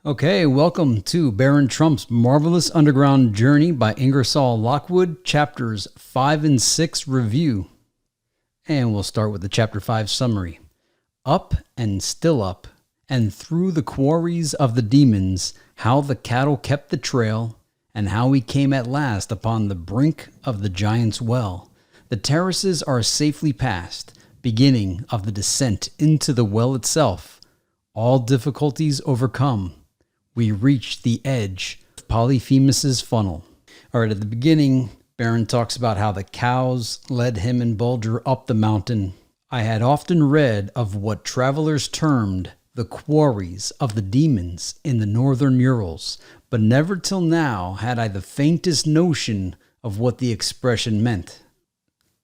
Okay, welcome to Baron Trump's Marvelous Underground Journey by Ingersoll Lockwood, Chapters 5 and 6 review. And we'll start with the Chapter 5 summary. Up and still up, and through the quarries of the demons, how the cattle kept the trail, and how we came at last upon the brink of the giant's well. The terraces are safely passed, beginning of the descent into the well itself. All difficulties overcome. We reach the edge of Polyphemus's funnel. All right, at the beginning, Baron talks about how the cows led him and Bulger up the mountain. I had often read of what travelers termed the quarries of the demons in the northern Urals, but never till now had I the faintest notion of what the expression meant.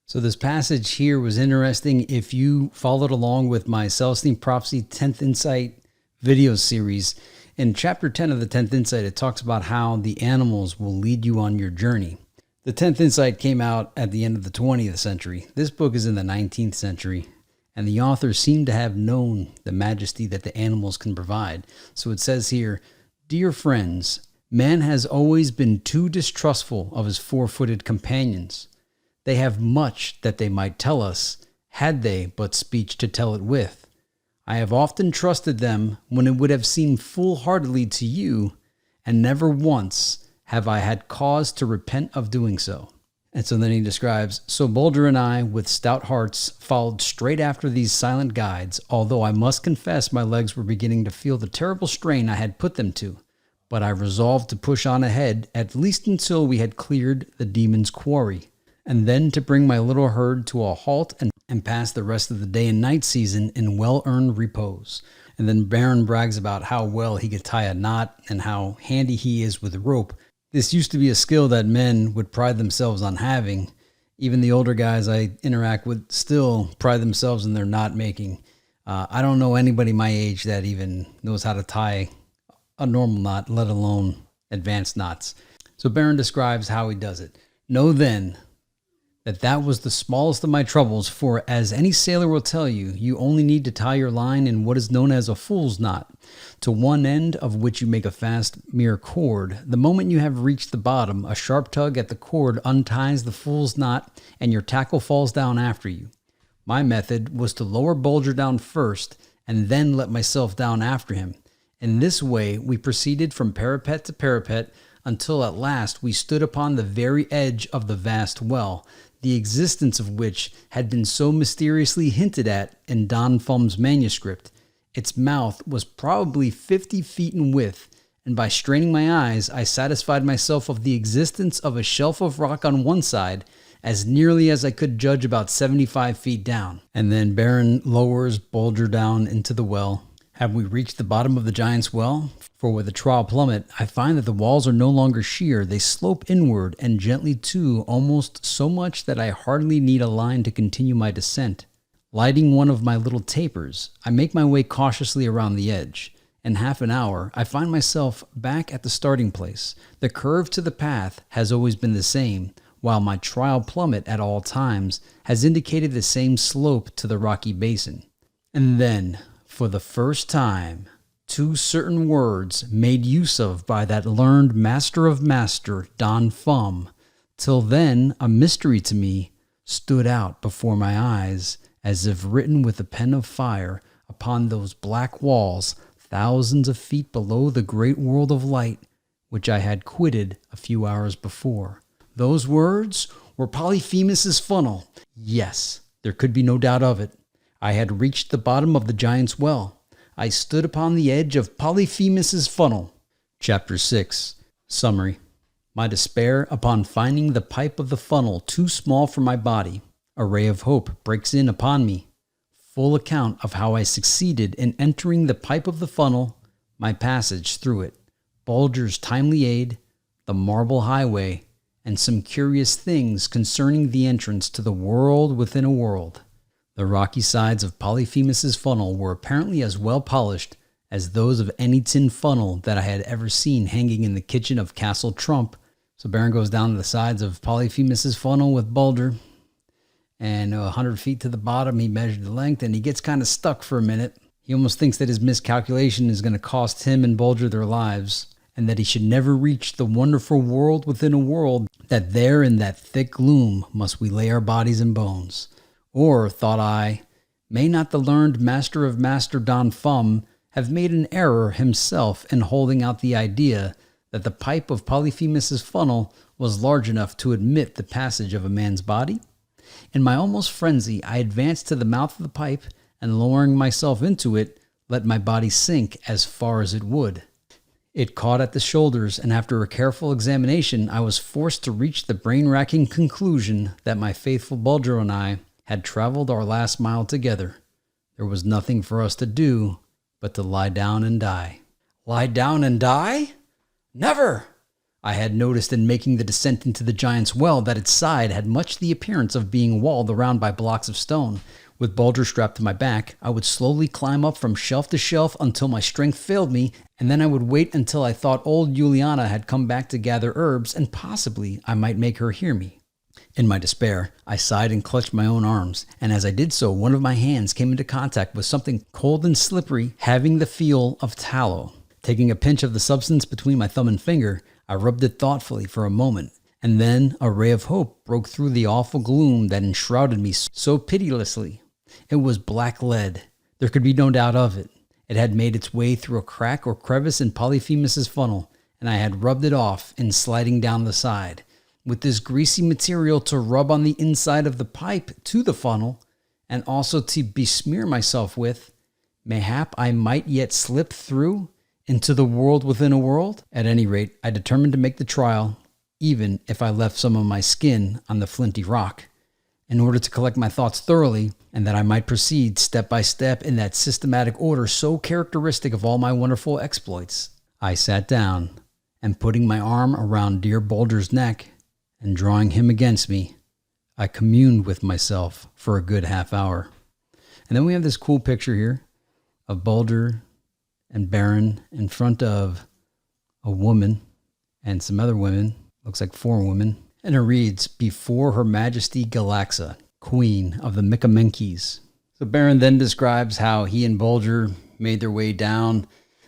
So this passage here was interesting. If you followed along with my Celestine Prophecy 10th Insight video series, in Chapter 10 of the 10th Insight, it talks about how the animals will lead you on your journey. The 10th Insight came out at the end of the 20th century. This book is in the 19th century, and the author seemed to have known the majesty that the animals can provide. So it says here, "Dear friends, man has always been too distrustful of his four-footed companions. They have much that they might tell us, had they but speech to tell it with. I have often trusted them when it would have seemed foolhardily to you, and never once have I had cause to repent of doing so." And so then he describes, "So Bulger and I, with stout hearts, followed straight after these silent guides, although I must confess my legs were beginning to feel the terrible strain I had put them to. But I resolved to push on ahead, at least until we had cleared the demon's quarry, and then to bring my little herd to a halt and pass the rest of the day and night season in well-earned repose." And then Baron brags about how well he could tie a knot and how handy he is with rope. This used to be a skill that men would pride themselves on having. Even the older guys I interact with still pride themselves in their knot making. I don't know anybody my age that even knows how to tie a normal knot, let alone advanced knots. So Baron describes how he does it. "Know then that was the smallest of my troubles, for as any sailor will tell you, you only need to tie your line in what is known as a fool's knot, to one end of which you make a fast mere cord. The moment you have reached the bottom, a sharp tug at the cord unties the fool's knot, and your tackle falls down after you. My method was to lower Bulger down first, and then let myself down after him. In this way we proceeded from parapet to parapet, until at last we stood upon the very edge of the vast well, the existence of which had been so mysteriously hinted at in Don Fum's manuscript. Its mouth was probably 50 feet in width, and by straining my eyes, I satisfied myself of the existence of a shelf of rock on one side, as nearly as I could judge about 75 feet down." And then Baron lowers Bulger down into the well. "Have we reached the bottom of the giant's well? For with a trial plummet, I find that the walls are no longer sheer. They slope inward, and gently too, almost so much that I hardly need a line to continue my descent. Lighting one of my little tapers, I make my way cautiously around the edge. In half an hour, I find myself back at the starting place. The curve to the path has always been the same, while my trial plummet at all times has indicated the same slope to the rocky basin. And then, for the first time, two certain words made use of by that learned master of master, Don Fum, till then a mystery to me, stood out before my eyes, as if written with a pen of fire upon those black walls thousands of feet below the great world of light which I had quitted a few hours before. Those words were Polyphemus's funnel. Yes, there could be no doubt of it. I had reached the bottom of the giant's well. I stood upon the edge of Polyphemus's funnel." Chapter 6 Summary. "My despair upon finding the pipe of the funnel too small for my body. A ray of hope breaks in upon me. Full account of how I succeeded in entering the pipe of the funnel, my passage through it, Bulger's timely aid, the marble highway, and some curious things concerning the entrance to the world within a world." The rocky sides of Polyphemus's funnel were apparently as well polished as those of any tin funnel that I had ever seen hanging in the kitchen of Castle Trump. So Baron goes down to the sides of Polyphemus's funnel with Bulger, and 100 feet to the bottom, he measured the length, and he gets kind of stuck for a minute. He almost thinks that his miscalculation is going to cost him and Bulger their lives, and that he should never reach the wonderful world within a world, that there in that thick gloom must we lay our bodies and bones. Or, thought I, may not the learned master of Master Don Fum have made an error himself in holding out the idea that the pipe of Polyphemus's funnel was large enough to admit the passage of a man's body? In my almost frenzy, I advanced to the mouth of the pipe, and lowering myself into it, let my body sink as far as it would. It caught at the shoulders, and after a careful examination, I was forced to reach the brain-racking conclusion that my faithful Bulger and I had traveled our last mile together. There was nothing for us to do but to lie down and die. Lie down and die? Never! I had noticed in making the descent into the giant's well that its side had much the appearance of being walled around by blocks of stone. With Bulger strapped to my back, I would slowly climb up from shelf to shelf until my strength failed me, and then I would wait until I thought old Juliana had come back to gather herbs, and possibly I might make her hear me. In my despair, I sighed and clutched my own arms, and as I did so, one of my hands came into contact with something cold and slippery, having the feel of tallow. Taking a pinch of the substance between my thumb and finger, I rubbed it thoughtfully for a moment, and then a ray of hope broke through the awful gloom that enshrouded me so pitilessly. It was black lead. There could be no doubt of it. It had made its way through a crack or crevice in Polyphemus's funnel, and I had rubbed it off in sliding down the side. With this greasy material to rub on the inside of the pipe to the funnel, and also to besmear myself with, mayhap I might yet slip through into the world within a world. At any rate, I determined to make the trial, even if I left some of my skin on the flinty rock, in order to collect my thoughts thoroughly, and that I might proceed step by step in that systematic order so characteristic of all my wonderful exploits. I sat down, and putting my arm around dear Bulger's neck, and drawing him against me, I communed with myself for a good half hour. And then we have this cool picture here of Bulger and Baron in front of a woman and some other women, looks like 4 women, and it reads, "Before Her Majesty Galaxa, Queen of the Micamenkes." So Baron then describes how he and Bulger made their way down.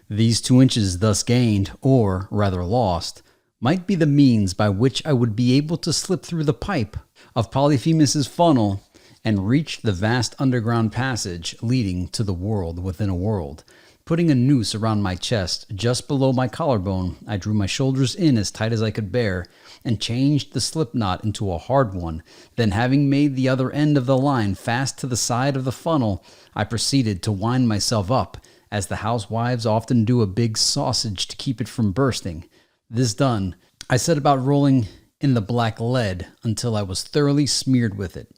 These 2 inches thus gained, or rather lost, might be the means by which I would be able to slip through the pipe of Polyphemus's funnel and reach the vast underground passage leading to the world within a world. Putting a noose around my chest just below my collarbone, I drew my shoulders in as tight as I could bear and changed the slip knot into a hard one. Then, having made the other end of the line fast to the side of the funnel, I proceeded to wind myself up, as the housewives often do a big sausage to keep it from bursting. This done, I set about rolling in the black lead until I was thoroughly smeared with it.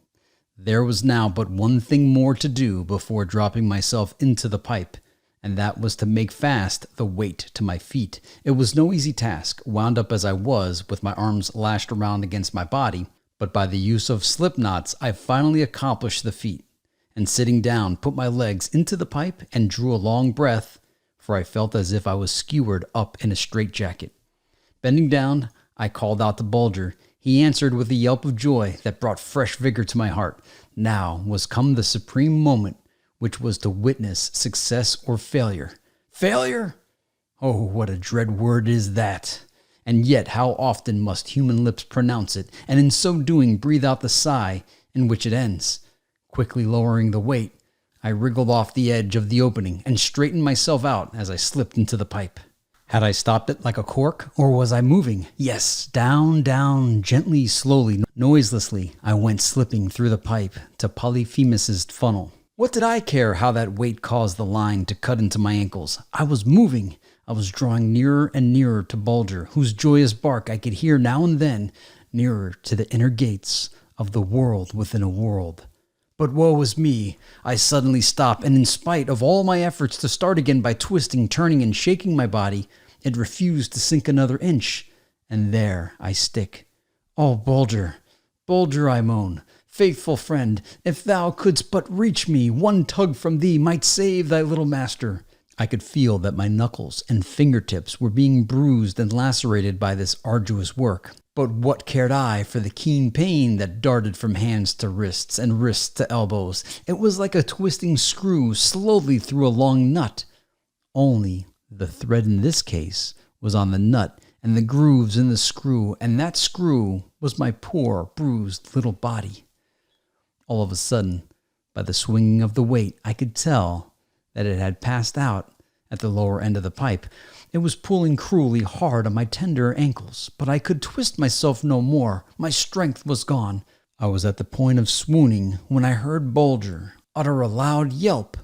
There was now but one thing more to do before dropping myself into the pipe, and that was to make fast the weight to my feet. It was no easy task, wound up as I was, with my arms lashed around against my body, but by the use of slip knots I finally accomplished the feat, and sitting down put my legs into the pipe and drew a long breath, for I felt as if I was skewered up in a straitjacket. Bending down, I called out to Bulger. He answered with a yelp of joy that brought fresh vigor to my heart. Now was come the supreme moment, which was to witness success or failure. Failure? Oh, what a dread word is that! And yet how often must human lips pronounce it, and in so doing breathe out the sigh in which it ends. Quickly lowering the weight, I wriggled off the edge of the opening and straightened myself out as I slipped into the pipe. Had I stopped it like a cork, or was I moving? Yes, down, down, gently, slowly, noiselessly, I went slipping through the pipe to Polyphemus's funnel. What did I care how that weight caused the line to cut into my ankles? I was moving. I was drawing nearer and nearer to Bulger, whose joyous bark I could hear now and then, nearer to the inner gates of the world within a world. But woe is me! I suddenly stopped, and in spite of all my efforts to start again by twisting, turning, and shaking my body, it refused to sink another inch, and there I stick. Oh, Bulger, Bulger, I moan, faithful friend, if thou couldst but reach me, one tug from thee might save thy little master. I could feel that my knuckles and fingertips were being bruised and lacerated by this arduous work. But what cared I for the keen pain that darted from hands to wrists and wrists to elbows? It was like a twisting screw slowly through a long nut. Only the thread in this case was on the nut and the grooves in the screw, and that screw was my poor, bruised little body. All of a sudden, by the swinging of the weight, I could tell that it had passed out at the lower end of the pipe. It was pulling cruelly hard on my tender ankles, but I could twist myself no more. My strength was gone. I was at the point of swooning when I heard Bulger utter a loud yelp,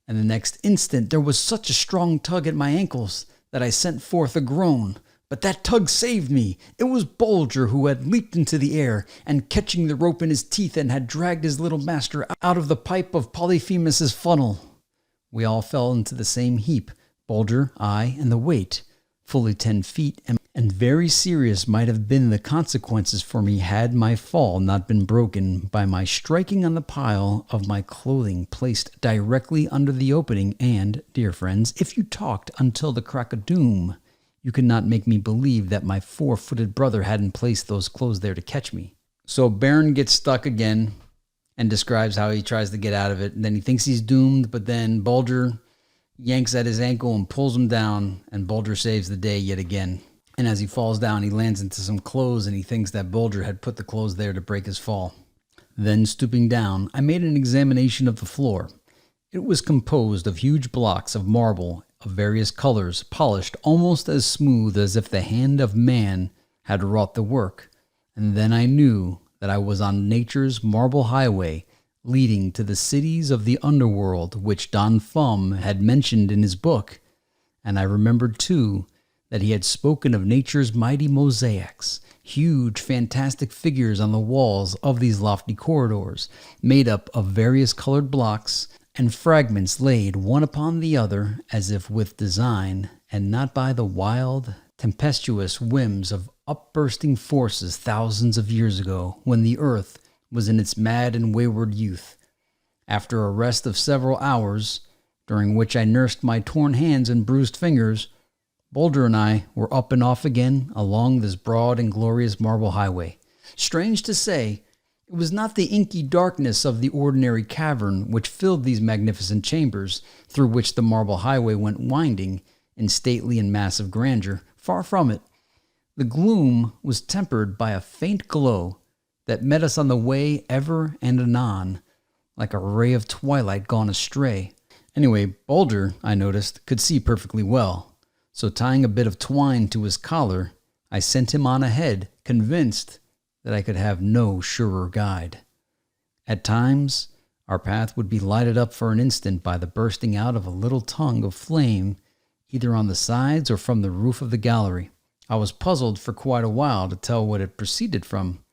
and the next instant there was such a strong tug at my ankles that I sent forth a groan. But that tug saved me. It was Bulger who had leaped into the air, and catching the rope in his teeth and had dragged his little master out of the pipe of Polyphemus's funnel. We all fell into the same heap, Bulger, I, and the weight, fully 10 feet, and very serious might have been the consequences for me had my fall not been broken by my striking on the pile of my clothing placed directly under the opening, and, dear friends, if you talked until the crack of doom, you could not make me believe that my 4-footed brother hadn't placed those clothes there to catch me. So Baron gets stuck again and describes how he tries to get out of it, and then he thinks he's doomed, but then Bulger yanks at his ankle and pulls him down, and Bulger saves the day yet again. And as he falls down, he lands into some clothes, and he thinks that Bulger had put the clothes there to break his fall. Then, stooping down, I made an examination of the floor. It was composed of huge blocks of marble of various colors, polished almost as smooth as if the hand of man had wrought the work. And then I knew that I was on nature's marble highway, leading to the cities of the underworld which Don Fum had mentioned in his book, and I remembered too that he had spoken of nature's mighty mosaics, huge fantastic figures on the walls of these lofty corridors, made up of various colored blocks and fragments laid one upon the other as if with design, and not by the wild, tempestuous whims of upbursting forces thousands of years ago, when the earth was in its mad and wayward youth. After a rest of several hours, during which I nursed my torn hands and bruised fingers, Bulger and I were up and off again along this broad and glorious marble highway. Strange to say, it was not the inky darkness of the ordinary cavern which filled these magnificent chambers through which the marble highway went winding in stately and massive grandeur. Far from it. The gloom was tempered by a faint glow that met us on the way ever and anon, like a ray of twilight gone astray. Anyway, Bulger, I noticed, could see perfectly well, so tying a bit of twine to his collar, I sent him on ahead, convinced that I could have no surer guide. At times, our path would be lighted up for an instant by the bursting out of a little tongue of flame, either on the sides or from the roof of the gallery. I was puzzled for quite a while to tell what it proceeded from,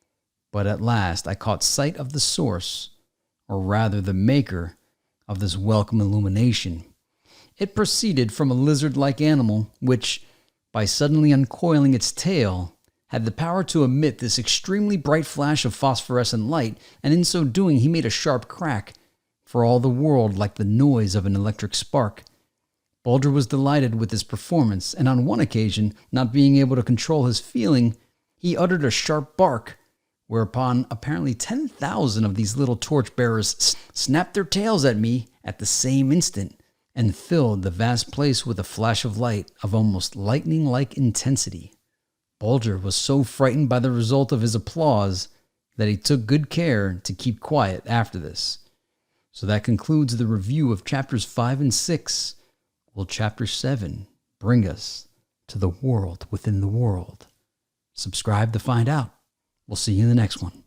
but at last I caught sight of the source, or rather the maker, of this welcome illumination. It proceeded from a lizard-like animal which, by suddenly uncoiling its tail, had the power to emit this extremely bright flash of phosphorescent light, and in so doing he made a sharp crack, for all the world like the noise of an electric spark. Bulger was delighted with his performance, and on one occasion, not being able to control his feeling, he uttered a sharp bark, whereupon apparently 10,000 of these little torch-bearers snapped their tails at me at the same instant, and filled the vast place with a flash of light of almost lightning-like intensity. Bulger was so frightened by the result of his applause that he took good care to keep quiet after this. So that concludes the review of chapters 5 and 6. Will chapter 7 bring us to the world within the world? Subscribe to find out. We'll see you in the next one.